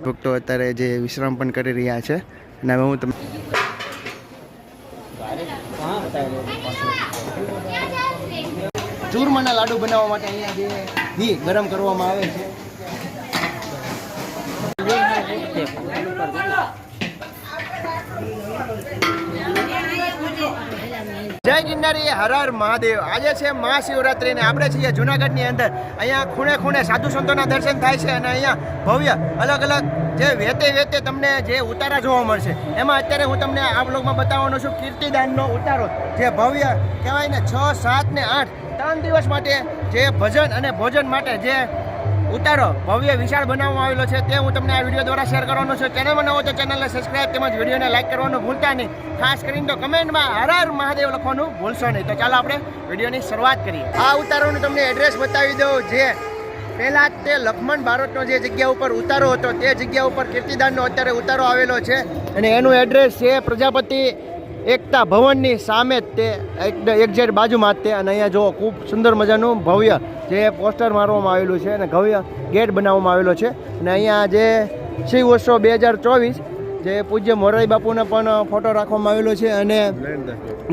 ભક્તો અત્યારે જે વિશ્રામ પણ કરી રહ્યા છે અને હવે હું તમને ચૂરમાના લાડુ બનાવવા માટે અહીંયા જે ઘી ગરમ કરવામાં આવે છે જય ગિરનારી, હર હર મહાદેવ। આજે છે મહાશિવરાત્રી ને આપણે છીએ જુનાગઢની અંદર। અહીંયા ખૂણે ખૂણે સાધુ સંતોના દર્શન થાય છે અને અહીંયા ભવ્ય અલગ અલગ જે વેતે તમને જે ઉતારા જોવા મળશે। એમાં અત્યારે હું તમને આ બ્લોગમાં બતાવવાનો છું કીર્તિદાનનો ઉતારો, જે ભવ્ય કહેવાય ને 6, 7 ને 8 3 દિવસ માટે જે ભજન અને ભોજન માટે જે ઉતારો ભવ્ય વિશાળ બનાવવામાં આવેલો છે તે હું તમને આ વિડીયો દ્વારા શેર કરવાનો છું। ચેનલમાં ન હોય તો ચેનલને સબસ્ક્રાઈબ તેમજ વિડીયોને લાઈક કરવાનું ભૂલતા નહીં। ખાસ કરીને તો કમેન્ટમાં હર હર મહાદેવ લખવાનું ભૂલશો નહીં। તો ચાલો આપણે વિડીયોની શરૂઆત કરીએ। આ ઉતારોનું તમને એડ્રેસ બતાવી દઉં। જે પહેલાં તે લખમણ બારોટનો જે જગ્યા ઉપર ઉતારો હતો તે જગ્યા ઉપર કીર્તિદાનનો અત્યારે ઉતારો આવેલો છે અને એનું એડ્રેસ છે પ્રજાપતિ એકતા ભવનની સામે જ, તે એક્ઝેક્ટ બાજુમાં જ તે। અને અહીંયા જો ખૂબ સુંદર મજાનું ભવ્ય જે પોસ્ટર મારવામાં આવેલું છે અને ભવ્ય ગેટ બનાવવામાં આવેલો છે। અને અહીંયા જે શિવોત્સવ 2024 જે પૂજ્ય મોરારી બાપુનો પણ ફોટો રાખવામાં આવેલો છે અને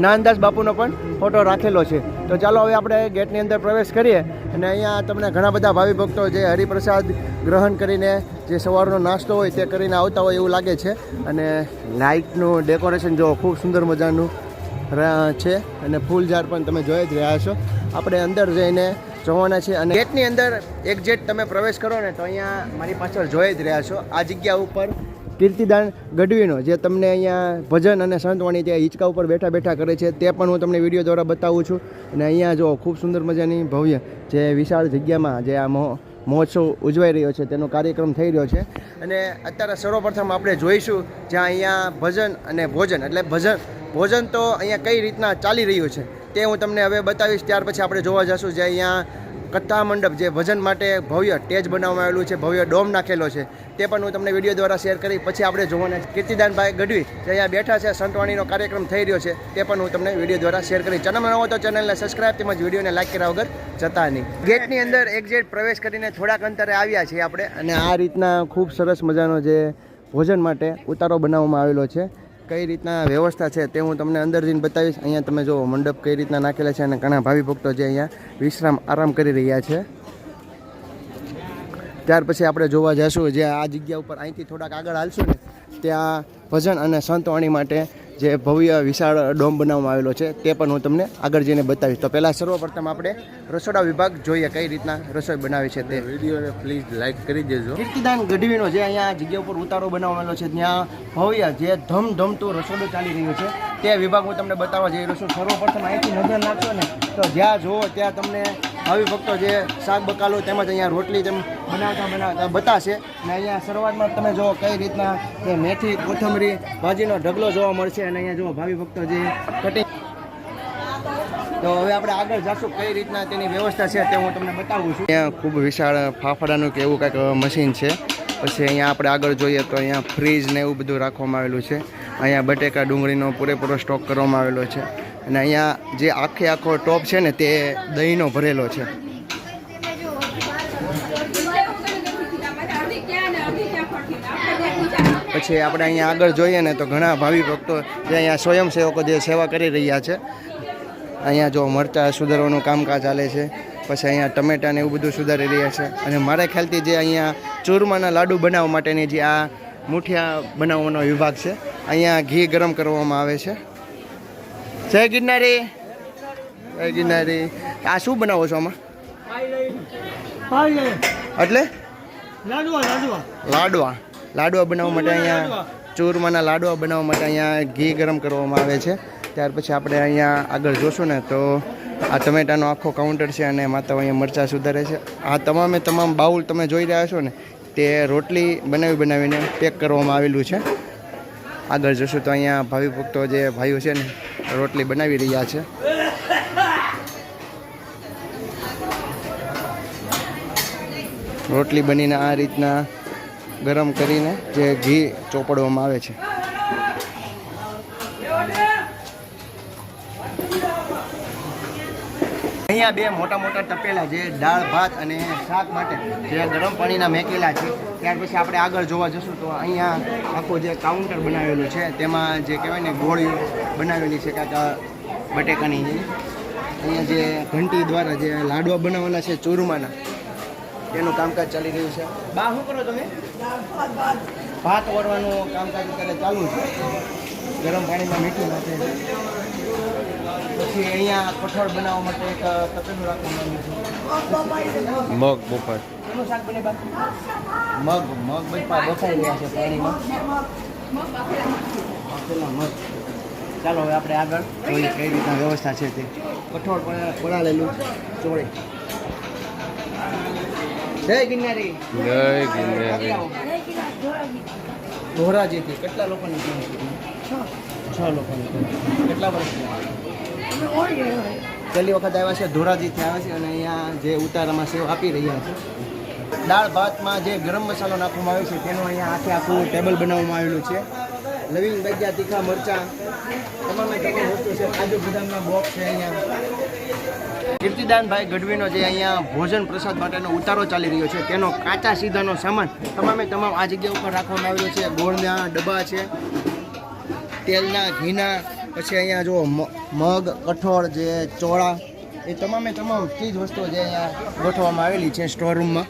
નાનદાસ બાપુનો પણ ફોટો રાખેલો છે। તો ચાલો હવે આપણે ગેટની અંદર પ્રવેશ કરીએ અને અહીંયા તમને ઘણા બધા ભાવિ ભક્તો જે હરિપ્રસાદ ગ્રહણ કરીને જે સવારનો નાસ્તો હોય તે કરીને આવતા હોય એવું લાગે છે। અને લાઇટનું ડેકોરેશન જો ખૂબ સુંદર મજાનું છે અને ફૂલ ઝાડ પણ તમે જોઈ જ રહ્યા છો। આપણે અંદર જઈને જોવાના છે અને ગેટની અંદર એક્ઝેક્ટ તમે પ્રવેશ કરો ને તો અહીંયા મારી પાછળ જોઈ જ રહ્યા છો આ જગ્યા ઉપર કીર્તિદાન ગઢવીનો જે તમને અહીંયા ભજન અને સંતવાણી ત્યાં હિંચકા ઉપર બેઠા બેઠા કરે છે તે પણ હું તમને વિડીયો દ્વારા બતાવું છું। અને અહીંયા જો ખૂબ સુંદર મજાની ભવ્ય જે વિશાળ જગ્યામાં જે આ મહોત્સવ ઉજવાઈ રહ્યો છે તેનો કાર્યક્રમ થઈ રહ્યો છે। અને અત્યારે સર્વપ્રથમ આપણે જોઈશું જ્યાં અહીંયા ભજન અને ભોજન એટલે ભોજન તો અહીંયા કઈ રીતના ચાલી રહ્યું છે તે હું તમને હવે બતાવીશ। ત્યાર પછી આપણે જોવા જઈશું જે અહીંયા કથા મંડપ જે ભજન માટે ભવ્ય સ્ટેજ બનાવવામાં આવેલું છે, ભવ્ય ડોમ નાખેલો છે તે પણ હું તમને વિડીયો દ્વારા શેર કરી પછી આપણે જોવાના છે કીર્તિદાનભાઈ ગઢવી જે અહીંયા બેઠા છે, સંતવાણીનો કાર્યક્રમ થઈ રહ્યો છે તે પણ હું તમને વિડીયો દ્વારા શેર કરી। ચેનલમાં ન હોય તો ચેનલને સબસ્ક્રાઈબ તેમજ વિડીયોને લાઈક કર્યા વગર જતા નહીં। ગેટની અંદર એક્ઝેક્ટ પ્રવેશ કરીને થોડાક અંતરે આવ્યા છીએ આપણે અને આ રીતના ખૂબ સરસ મજાનો જે ભોજન માટે ઉતારો બનાવવામાં આવેલો છે। કઈ રીતના વ્યવસ્થા છે તે હું તમને અંદર જઈને બતાવીશ। અહીંયા તમે જો મંડપ કઈ રીતના નાખેલા છે અને ઘણા ભાવિ ભક્તો જે અહીંયા વિશ્રામ આરામ કરી રહ્યા છે। ત્યાર પછી આપણે જોવા જઈશું જે આ જગ્યા ઉપર અહીંથી થોડાક આગળ હાલશું ને ત્યાં ભજન અને સંતવાણી માટે જે ભવ્ય વિશાળ ડોમ બનાવવામાં આવેલો છે તે પણ હું તમને આગળ જઈને બતાવીશ। તો પહેલાં સર્વપ્રથમ આપણે રસોડા વિભાગ જોઈએ કઈ રીતના રસોઈ બનાવી છે તે। વિડીયોને પ્લીઝ લાઈક કરી દેજો। કીર્તિદાન ગઢવીનો જે અહીંયા જગ્યા ઉપર ઉતારો બનાવવાનો છે ત્યાં ભવ્ય જે ધમધમતું રસોડું ચાલી રહ્યું છે તે વિભાગ હું તમને બતાવવા જઈ રહ્યો છું। સર્વપ્રથમ અહીંથી નજર નાખશો ને તો જ્યાં જુઓ ત્યાં તમને ભાવિ ભક્તો જે શાક બકાલો તેમજ અહીંયા રોટલી તેમ બનાવતા બતાશે। અને અહીંયા શરૂઆતમાં તમે જુઓ કઈ રીતના જે મેથી કોથમરી ભાજીનો ઢગલો જોવા મળશે અને અહીંયા જુઓ ભાવિ ભક્તો જે કટિંગ। તો હવે આપણે આગળ જઈશું કઈ રીતના તેની વ્યવસ્થા છે તે હું તમને બતાવું છું। અહીંયા ખૂબ વિશાળ ફાફડાનું કે એવું કંઈક મશીન છે। પછી અહીંયા આપણે આગળ જોઈએ તો અહીંયા ફ્રીજ ને એવું બધું રાખવામાં આવેલું છે। અહીંયા બટેકા ડુંગળીનો પૂરેપૂરો સ્ટોક કરવામાં આવેલો છે અને અહીંયા જે આખો ટોપ છે ને તે દહીંનો ભરેલો છે। પછી આપણે અહીંયા આગળ જોઈએ ને તો ઘણા ભાવિ ભક્તો જે અહીંયા સ્વયંસેવકો જે સેવા કરી રહ્યા છે। અહીંયા જો મરચાં સુધારવાનું કામકાજ ચાલે છે, પછી અહીંયા ટમેટાને એવું બધું સુધારી રહ્યા છે। અને મારા ખ્યાલથી જે અહીંયા ચૂરમાના લાડુ બનાવવા માટેની જે આ મુઠિયા બનાવવાનો વિભાગ છે અહીંયા ઘી ગરમ કરવામાં આવે છે। જય ગિરનારી, જય ગિરનારી। આ શું બનાવો છો આમાં? એટલે લાડવા બનાવવા માટે અહીંયા ચૂરમાના લાડવા બનાવવા માટે અહીંયા ઘી ગરમ કરવામાં આવે છે। ત્યાર પછી આપણે અહીંયા આગળ જોશું ને તો આ ટમેટાનો આખો કાઉન્ટર છે અને માતા અહીંયા મરચાં સુધારે છે। આ તમામ બાઉલ તમે જોઈ રહ્યા છો ને તે રોટલી બનાવીને પેક કરવામાં આવેલું છે। આગળ જોશું તો અહીંયા ભાવિ ભક્તો જે ભાઈઓ છે ને રોટલી બનાવી રહ્યા છે। રોટલી બનીને આ રીતના ગરમ કરીને જે ઘી ચોપડવામાં આવે છે। અહીંયા બે મોટા મોટા તપેલા છે દાળ ભાત અને શાક માટે જે ગરમ પાણીના મેકેલા છે. ત્યાર પછી આપણે આગળ જોવા જશું તો અહીંયા આખું જે કાઉન્ટર બનાવેલું છે તેમાં જે કહેવાય ને ગોળી બનાવેલી છે કાંઈક બટેકાની. અહીંયા જે ઘંટી દ્વારા જે લાડવા બનાવેલા છે ચૂરમાના તેનું કામકાજ ચાલી રહ્યું છે. બા શું કરો તમે? ભાત ઓરવાનું કામકાજ અત્યારે ચાલુ છે. ગરમ પાણીમાં મીઠું નાખે. પછી અહીંયા કઠોળ બનાવવા માટે એક તપેલું રાખવામાં આવ્યું છે. મગ બફાર. એનું શાક બને બા? મગ બફાઈ રહ્યા છે પાણીમાં. પેલા મગ. ચાલો હવે આપણે આગળ જોઈએ કઈ રીતના વ્યવસ્થા છે તે. કઠોળ પડાલેલું ચોળે. જય ગિરનારી. જય ગિરનારી. ધોરાજીથી કેટલા લોકોની ટીમ છે? 6 લોકોની ટીમ. કેટલા વર્ષથી? પહેલી વખત આવ્યા છે, ધોરાજીથી આવ્યા છે અને અહીંયા જે ઉતારામાં સેવા આપી રહ્યા છે. દાળ ભાતમાં જે ગરમ મસાલો નાખવામાં આવ્યો છે તેનું અહીંયા આખું ટેબલ બનાવવામાં આવેલું છે. લવિંગ, ભજીયા, તીખા મરચાં તમામે તમામ વસ્તુ છે. કાજુ બદામના બોક્સ છે અહીંયા. કીર્તિદાનભાઈ ગઢવીનો જે અહીંયા ભોજન પ્રસાદ માટેનો ઉતારો ચાલી રહ્યો છે તેનો કાચા સીધાનો સામાન તમામે તમામ આ જગ્યા ઉપર રાખવામાં આવેલો છે. ગોળના ડબ્બા છે, તેલના, ઘીના, પછી અહીંયા જો મગ, કઠોળ, જે ચોળા, એ તમામે તમામ ચીજ વસ્તુઓ જે અહીંયા ગોઠવવામાં આવેલી છે સ્ટોર રૂમમાં.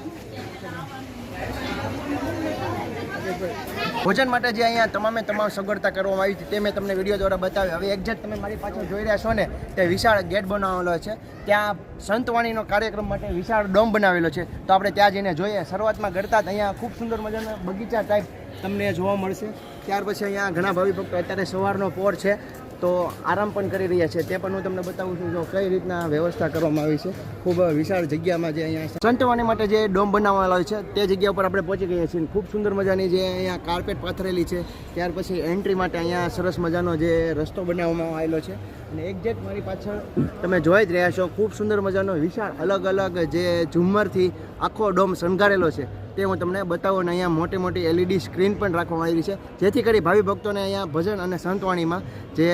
ભોજન માટે જે અહીંયા તમામે તમામ સગવડતા કરવામાં આવી હતી તે મેં તમને વિડીયો દ્વારા બતાવ્યું. હવે એક્ઝેક્ટ તમે મારી પાછળ જોઈ રહ્યા છો ને તે વિશાળ ગેટ બનાવેલો છે. ત્યાં સંતવાણીનો કાર્યક્રમ માટે વિશાળ ડોમ બનાવેલો છે. તો આપણે ત્યાં જઈને જોઈએ. શરૂઆતમાં કરતા જ અહીંયા ખૂબ સુંદર મજાના બગીચા ટાઈપ તમને જોવા મળશે. ત્યાર પછી અહીંયા ઘણા ભાવિ ભક્તો અત્યારે સવારનો પોર છે તો આરામ પણ કરી રહ્યા છે તે પણ હું તમને બતાવું છું. જો કઈ રીતના વ્યવસ્થા કરવામાં આવી છે. ખૂબ વિશાળ જગ્યામાં જે અહીંયા સંતવાણી માટે જે ડોમ બનાવવામાં આવે છે તે જગ્યા ઉપર આપણે પહોંચી ગયા છીએ. ખૂબ સુંદર મજાની જે અહીંયા કાર્પેટ પાથરેલી છે. ત્યાર પછી એન્ટ્રી માટે અહીંયા સરસ મજાનો જે રસ્તો બનાવવામાં આવેલો છે અને એક્ઝેક્ટ મારી પાછળ તમે જોઈ જ રહ્યા છો ખૂબ સુંદર મજાનો વિશાળ અલગ અલગ જે ઝુમ્મરથી આખો ડોમ શણગારેલો છે તે હું તમને બતાવું. અને અહીંયા મોટી મોટી LED સ્ક્રીન પણ રાખવામાં આવી છે જેથી કરી ભાવિ ભક્તોને અહીંયા ભજન અને સંતવાણીમાં જે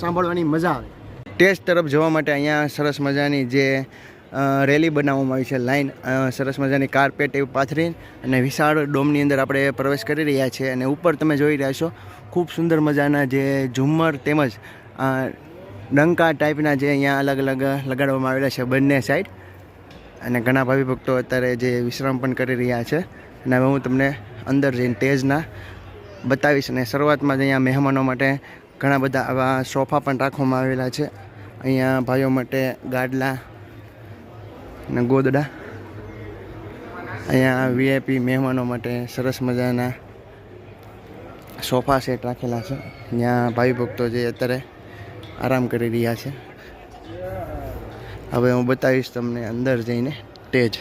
સાંભળવાની મજા આવે. ટેસ્ટ તરફ જવા માટે અહીંયા સરસ મજાની જે રેલી બનાવવામાં આવી છે, લાઈન સરસ મજાની કાર્પેટ એવું પાથરી અને વિશાળ ડોમની અંદર આપણે પ્રવેશ કરી રહ્યા છીએ. અને ઉપર તમે જોઈ રહ્યા છો ખૂબ સુંદર મજાના જે ઝુમ્મર તેમજ ડંકા ટાઈપના જે અહીંયા અલગ અલગ લગાડવામાં આવેલા છે બંને સાઈડ. અને ઘણા ભાવિ ભક્તો અત્યારે જે વિશ્રામ પણ કરી રહ્યા છે. અને હવે હું તમને અંદર જઈને ટેજના બતાવીશ. અને શરૂઆતમાં જ અહીંયા મહેમાનો માટે ઘણા બધા આવા સોફા પણ રાખવામાં આવેલા છે. અહીંયા ભાઈઓ માટે ગાડલા અને ગોદડા. અહીંયા VIP મહેમાનો માટે સરસ મજાના સોફા સેટ રાખેલા છે. અહીંયા ભાવિ ભક્તો જે અત્યારે આરામ કરી રહ્યા છે. હવે હું બતાવીશ તમને અંદર જઈને ટેજ.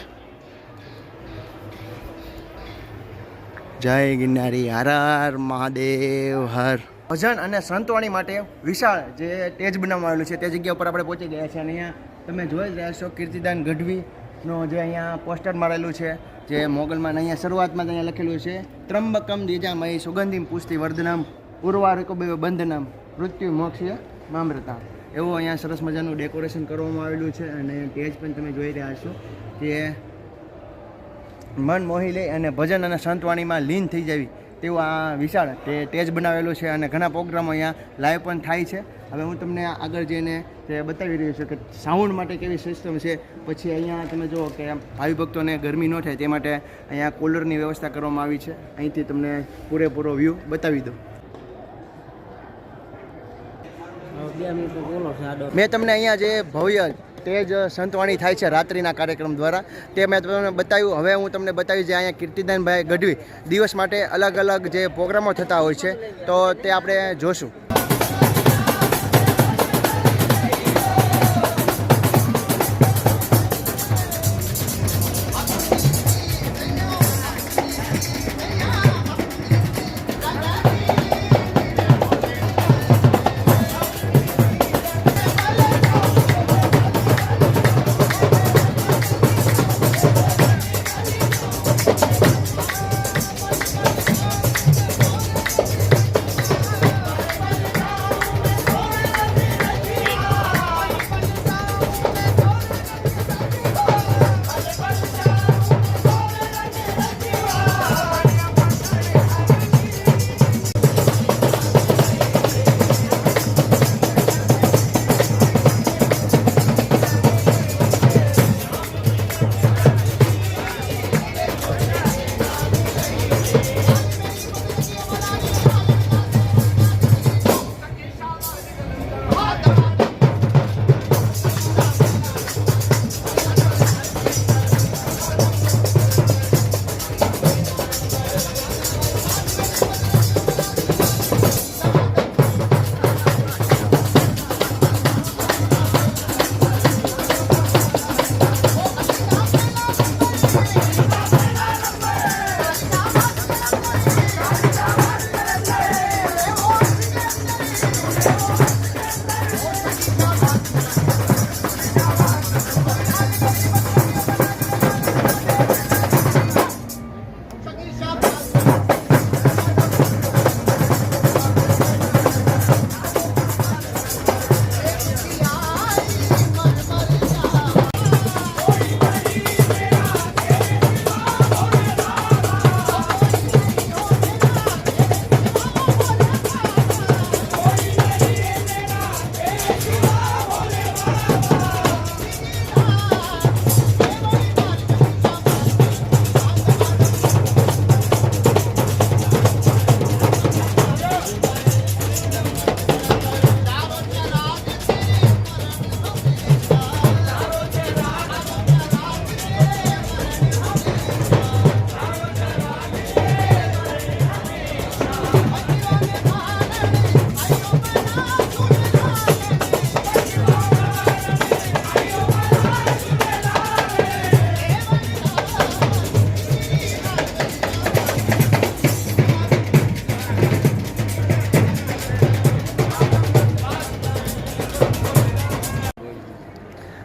જય ગિરનારી, હર હર મહાદેવ હર. ભજન અને સંતવાણી માટે વિશાળ જે ટેજ બનાવવામાં આવેલું છે તે જગ્યા ઉપર આપણે પહોંચી ગયા છે. અને અહીંયા તમે જોઈ જ રહ્યા છો કીર્તિદાન ગઢવીનો જે અહીંયા પોસ્ટર મારેલું છે જે મોગલમાં. અહીંયા શરૂઆતમાં અહીંયા લખેલું છે ત્રંબકમ દ્વિજામયી સુગંધિમ પુષ્ટિ વર્ધનમ ઉર્વારુકબેવ બંધનમ મૃત્યુ મોક્ષ મામૃતા. એવું અહીંયા સરસ મજાનું ડેકોરેશન કરવામાં આવેલું છે. અને ટેજ પણ તમે જોઈ રહ્યા છો કે મન મોહી લે અને ભજન અને સંતવાણીમાં લીન થઈ જવી તેવું આ વિશાળ તે ટેજ બનાવેલું છે. અને ઘણા પ્રોગ્રામો અહીંયા લાઈવ પણ થાય છે. હવે હું તમને આગળ જઈને તે બતાવી રહ્યો છું કે સાઉન્ડ માટે કેવી સિસ્ટમ છે. પછી અહીંયા તમે જુઓ કે ભાવિ ભક્તોને ગરમી ન થાય તે માટે અહીંયા કુલરની વ્યવસ્થા કરવામાં આવી છે. અહીંથી તમને પૂરેપૂરો વ્યૂ બતાવી દઉં. મેં તમને અહીંયા જે ભવ્ય તેજ સંતવાણી થાય છે રાત્રિના કાર્યક્રમ દ્વારા તે મેં તમને બતાવ્યું. હવે હું તમને બતાવીશ જે અહીંયા કીર્તિદાનભાઈ ગઢવી દિવસ માટે અલગ અલગ જે પ્રોગ્રામો થતા હોય છે તો તે આપણે જોશું.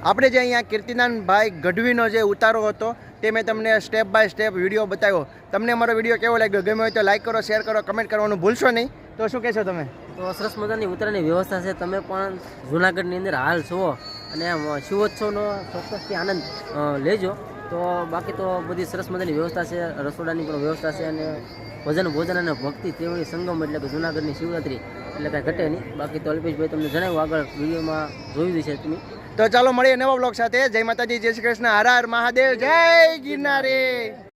આપણે જે અહીંયા કીર્તિદાનભાઈ ગઢવીનો જે ઉતારો હતો તે મેં તમને સ્ટેપ બાય સ્ટેપ વિડીયો બતાવ્યો. તમને અમારો વિડીયો કેવો લાગ્યો? ગમ્યો હોય તો લાઈક કરો, શેર કરો, કમેન્ટ કરવાનું ભૂલશો નહીં. તો શું કહેશો તમે? તો સરસ મજાની ઉતરાની વ્યવસ્થા છે. તમે પણ જૂનાગઢની અંદર હાલ છો અને શિવોત્સવનો ચોક્કસથી આનંદ લેજો. તો બાકી તો બધી સરસ મજાની વ્યવસ્થા છે, રસોડાની પણ વ્યવસ્થા છે અને ભોજન અને ભક્તિ તેવડી સંગમ એટલે કે જૂનાગઢની શિવરાત્રી એટલે કાંઈ ઘટે નહીં. બાકી તો અલ્પેશભાઈ તમને જણાવ્યું આગળ વિડીયોમાં જોયું છે તમે. તો ચાલો મળીએ નવા બ્લોગ સાથે. જય માતાજી, જય શ્રી કૃષ્ણ, હર હર મહાદેવ, જય ગિરનારી.